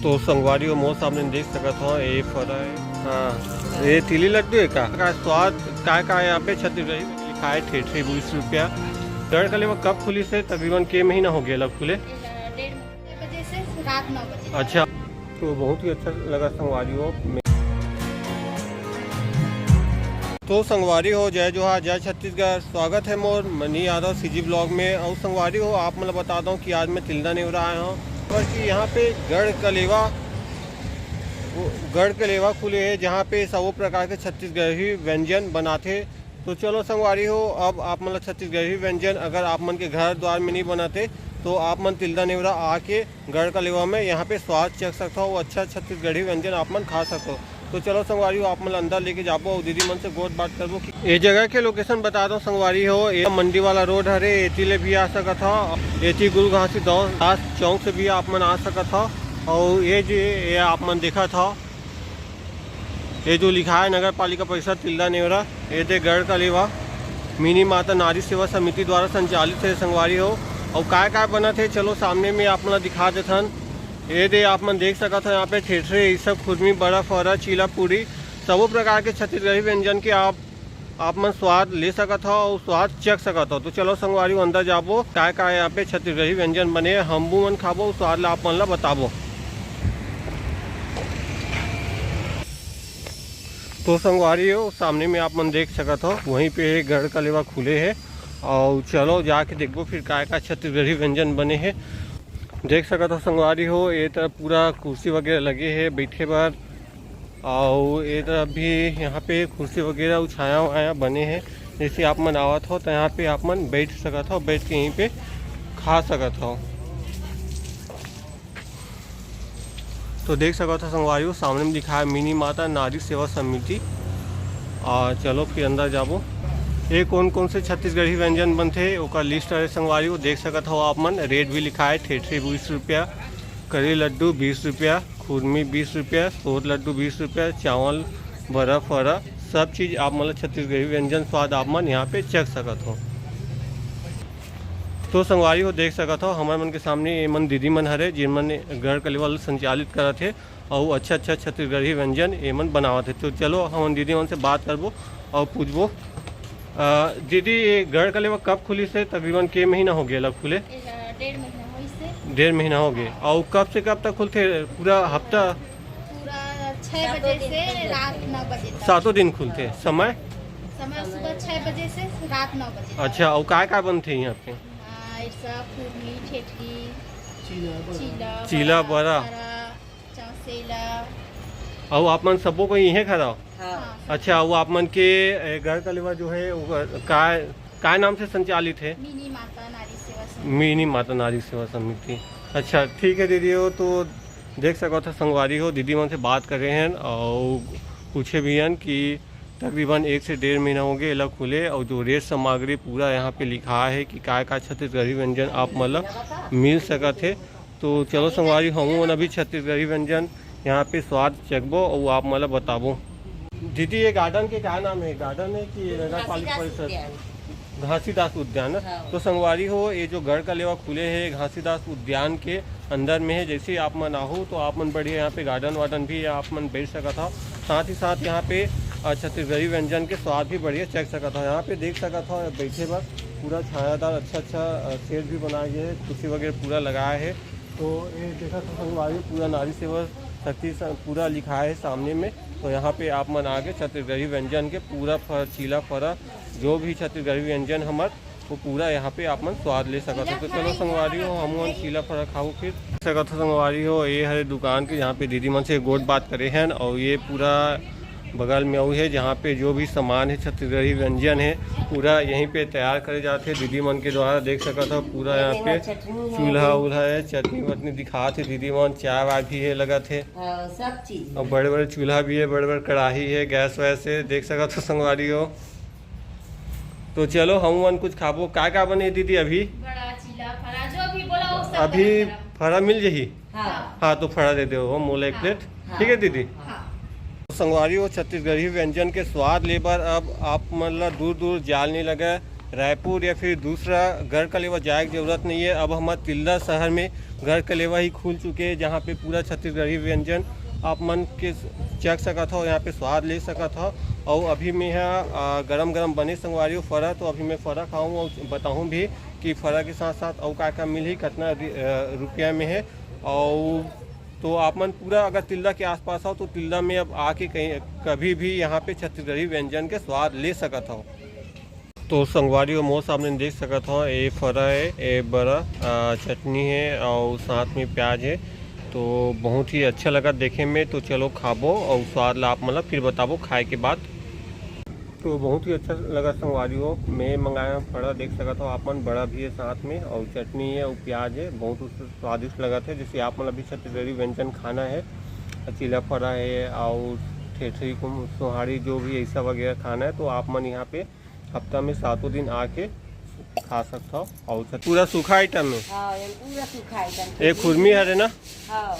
तो संगवारी और मोर सामने देख सकत हो ये फरा है। हाँ ये तिली लड्डू है का स्वाद का यहाँ पे छत्तीसगढ़ी लिखा है ठेठरी 20 रुपया। गढ़ कलेवा कब खुली से तकरीबन के महीना हो गया लग खुले? 1:30 बजे से रात 9 बजे। अच्छा तो बहुत ही अच्छा लगा संगवारी हो। तो संगवारी हो जय जोहार जय छत्तीसगढ़। स्वागत है more money Yadav CG blog में। और संगवारी हो आप मतलब बताता हूँ कि आज मैं तिल्दा नेवरा आया हूँ और कि यहाँ पे गढ़ कलेवा खुले हैं जहाँ पे सब प्रकार के छत्तीसगढ़ी व्यंजन बनाते। तो चलो संगवारी हो अब आप मतलब छत्तीसगढ़ी व्यंजन अगर आप मन के घर द्वार में नहीं बनाते तो आप मन तिल्दा नेवरा आके गढ़ कलेवा में यहाँ पे स्वाद चख सकते हो। अच्छा छत्तीसगढ़ी व्यंजन आप मन खा सकते हो। तो चलो संगवारी हो आप मतलब अंदर लेके जाबो और दीदी मन से गोद बात करबो कि ये जगह के लोकेशन बता दो संगवारी हो। ये मंडी वाला रोड हरे एती ले भी आ सकत हो, एती गुरु घासी दास चौक से भी आप मन आ सकत हो। और ये आप मन देखा था ये जो लिखा है नगर पालिका परिषद तिल्दा नेवरा ये थे गढ़ कलेवा मिनी माता नारी सेवा समिति द्वारा संचालित है संगवारी हो। और काय बना थे चलो सामने में आप मन दिखा देथन। ये दे आप मन देख सकत हो यहाँ पे ठेठरे ये सब खुरमी बर्फ और चीला पूरी सब प्रकार के छत्तीसगढ़ी व्यंजन के आप मन स्वाद ले सकत हो और स्वाद चख सकत हो। तो चलो संगवारी हो अंदर जाबो काय यहाँ पे छत्तीसगढ़ी व्यंजन बने हमबू मन खाबो स्वाद ला आप मन ला बताबो। तो संगवारी हो सामने में आप मन देख सकत हो वहीं पे गढ़ कलेवा खुले है। और चलो जाके देखबो फिर काय छत्तीसगढ़ी व्यंजन बने हैं देख सकत हो संगवारी हो। ये तरफ पूरा कुर्सी वगैरह लगे हैं बैठे बार और ये तरफ भी यहाँ पे कुर्सी वगैरह उछाया उछाया बने हैं जैसे आप मन आवत हो तो यहाँ पे आप मन बैठ सकत हो, बैठ के यहीं पे खा सकत हो। तो देख सकत हो संगवारी हो सामने में लिखा है मिनी माता नारी सेवा समिति। और चलो फिर अंदर जाबो ये कौन से छत्तीसगढ़ी व्यंजन बनते ओका लिस्ट है संगवारी हो देख सकत हो आप मन। रेट भी लिखा है ठेठरी 20 रुपया, करी लड्डू 20 रुपया, खुरमी 20 रुपया, सोद लड्डू 20 रुपया, चावल बर्फ वरा सब चीज़ आप मतलब छत्तीसगढ़ी व्यंजन स्वाद आप मन यहाँ पे चख सकत हो। तो संगवारी हो देख सकत हो हमारे मन के सामने ये मन दीदी मन हरे जिन मन गढ़ कलेवा संचालित करत है और अच्छा छत्तीसगढ़ी व्यंजन ये मन बनावत है। तो चलो हम दीदी मन से बात करबो और पूछबो दीदी ये गढ़ कलेवा कब खुली से तकरीबन के महीना हो गया लग खुले? 1.5 महीना हुई से। 1.5 महीना हो गए। और कब से कब तक खुलते पूरा हफ्ता? पूरा 6 बजे से रात 9 बजे तक। 7 दिन खुलते। समय सुबह 6 बजे से रात 9 बजे तक। अच्छा और काय बनते यहाँ पे? खुरमी ठेठरी चीला बड़ा चौसेला और आप मन सबो को यहीं खड़ा? हाँ। अच्छा वो आप मन के गढ़ कलेवा जो है काय नाम से संचालित है? मिनी माता नारी सेवा समिति। मिनी माता नारी सेवा समिति। अच्छा ठीक है दीदी हो। तो देख सको था संगवारी हो दीदी मन से बात कर रहे हैं और पूछे भी हैं कि तकरीबन 1 से 1.5 महीना हो गए अलग खुले। और जो रेट सामग्री पूरा यहाँ पे लिखा है कि काय छत्तीसगढ़ी व्यंजन आप मतलब मिल सकत है। तो चलो संगवारी हम अभी छत्तीसगढ़ी व्यंजन यहाँ पे स्वाद चखबो और आप मतलब बताबो। दीदी ये गार्डन के क्या नाम है? गार्डन है कि नगर पालिका परिषद? घासीदास उद्यान। तो संगवारी हो ये जो गढ़ कलेवा खुले हैं घासीदास उद्यान के अंदर में है। जैसे आप मन आओ तो आप मन बढ़िया यहाँ पे गार्डन वार्डन भी आप मन बैठ सकत हो। साथ ही साथ यहाँ पे छत्तीसगढ़ी व्यंजन के स्वाद भी बढ़िया चख सकत हो। यहाँ पे देख सकत हो बैठे बार पूरा छायादार अच्छा सेट भी बनाया गया है, कुर्सी वगैरह पूरा लगाया है। तो ये देखा तो संगवारी पूरा नारी सेवा शक्ति पूरा लिखा है सामने में। तो यहाँ पे आप मन आगे छत्तीसगढ़ी व्यंजन के पूरा चीला फरा जो भी छत्तीसगढ़ी व्यंजन हमार वो पूरा यहाँ पे आप मन स्वाद ले सकते हो। तो चलो संगवारी हो हम चीला फरा खाओ फिर सकत हो संगवारी हो। ये हर दुकान के यहाँ पे दीदी मन से गोट बात करे हैं और ये पूरा बगल में वो है जहाँ पे जो भी सामान है छत्तीसगढ़ी व्यंजन है पूरा यहीं पे तैयार करे जाते हैं दीदी मन के द्वारा। देख सकत हो पूरा यहाँ पे चूल्हा उल्हा है, चटनी वटनी दिखाते दीदी मन, चाय वाय भी है लगा थे सब चीज और बड़े बड़े चूल्हा भी है, बड़े बड़े कढ़ाई है, गैस वैस है देख सकत हो संगवारी हो। तो चलो हम मन कुछ खाबो क्या बने दीदी अभी? बड़ा चीला फरा जो भी बोला वो सब अभी फरा मिल जाही? हाँ। हाँ तो फरा दे दो मोला 1 प्लेट। ठीक है दीदी। संगवारी हो छत्तीसगढ़ी व्यंजन के स्वाद लेबर अब आप मतलब दूर दूर जाल नहीं लगे रायपुर या फिर दूसरा गढ़ कलेवा जाए की जरूरत नहीं है। अब हमारे तिल्दा शहर में गढ़ कलेवा ही खुल चुके हैं, जहाँ पे पूरा छत्तीसगढ़ी व्यंजन आप मन के चख सकत हो, यहाँ पे स्वाद ले सकत हो। और अभी मैं यहाँ गरम गरम बने संगवारी हो फरा, तो अभी मैं फरा खाऊँ और बताऊँ भी कि फरा के साथ साथ और का मिली कितना रुपया में है। और तो आप मन पूरा अगर तिल्दा के आसपास हो तो तिल्दा में अब आके कहीं कभी भी यहाँ पे छत्तीसगढ़ी व्यंजन के स्वाद ले सकत हो। तो संगवारी और मोर सामने देख सकत हो, ये फरा है, ये बड़ा चटनी है और साथ में प्याज है। तो बहुत ही अच्छा लगा देखे में। तो चलो खाबो और स्वाद ला आप मतलब फिर बताबो खाए के बाद। तो बहुत ही अच्छा लगा संगवारी हो। मैं मंगाया फड़ा देख सकता हो आप मन, बड़ा भी है साथ में और चटनी है और प्याज है, बहुत स्वादिष्ट लगा था। जैसे आप मतलब भी छत्तीसगढ़ी व्यंजन खाना है, चीला फड़ा है और ठेठरी सोहारी जो भी ऐसा वगैरह खाना है, तो आप मन यहाँ पे हफ्ता में 7 दिन आके खा सकता हो। और पूरा सूखा आइटम है। हाँ, ये पूरा सूखा आइटम। एक खुरमी है ना? हाँ,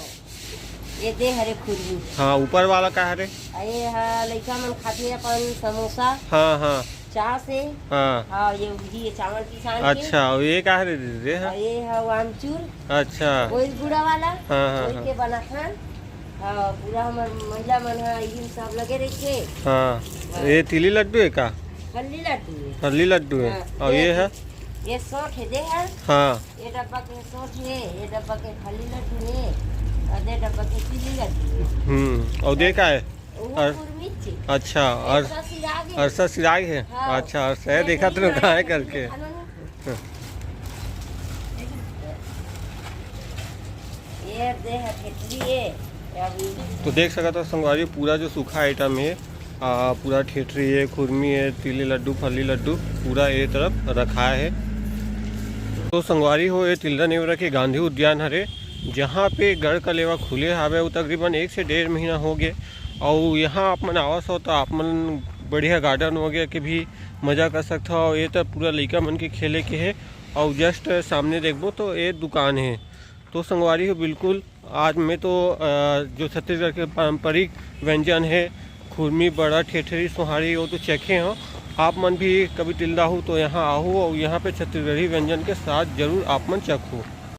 ये दे हरे खुरमी। हाँ, ऊपर वाला का है? ये हाँ लड़का मन खाते अपन समोसा। हाँ हाँ, चाह से। हाँ हाँ, ये उगी है चावल की सान के। अच्छा, और ये का है दीदी? हाँ, ये है आमचूर। अच्छा, वही गुड़ा वाला। हाँ हाँ वही के बना खान। हाँ, पूरा हमार महिला मन है इन सब लगे रखे। हाँ, ये तिली लड्डू है का? हल्दी लड्डू है। हल्दी लड्डू है। हाँ, और ये है? ये 60 है दे है। हाँ, ये डब्बा के 60 है, ये डब्बा के हल्दी लड्डू है, और ये डब्बा के तिली लड्डू है। और दे का है? वो और कुरमिच। अच्छा, और ऐसा सिराग है। अरसा सिराग है? हाँ। अच्छा, अरसा है, देखा तुमने कहाँ है करके। ये दे है ठेठरी है। तो देख सकते हो संगवारी, पूरा जो सूखा आइटम है पूरा ठेठरी है, खुरमी है, तिली लड्डू, फली लड्डू पूरा ये तरफ रखा है। तो संगवारी हो, ये तिल्दा नेवरा के गांधी उद्यान हरे, जहाँ पे गढ़ कलेवा खुले हावे। वो तकरीबन 1 से 1.5 महीना हो गए। और यहाँ आप मन आवस हो तो आप मन बढ़िया गार्डन हो गया के भी मज़ा कर सकता हो। ये तो पूरा लड़का मन के खेले के है। और जस्ट सामने देखबो तो ये दुकान है। तो संगवारी हो बिल्कुल, आज मैं तो जो छत्तीसगढ़ के पारंपरिक व्यंजन है, खुरमी, बड़ा, ठेठरी, सोहारी, वो तो चखे हो। आप मन भी कभी तिल्दा हो तो यहाँ आओ और यहाँ पे छत्तीसगढ़ी व्यंजन के साथ जरूर आप मन चखो।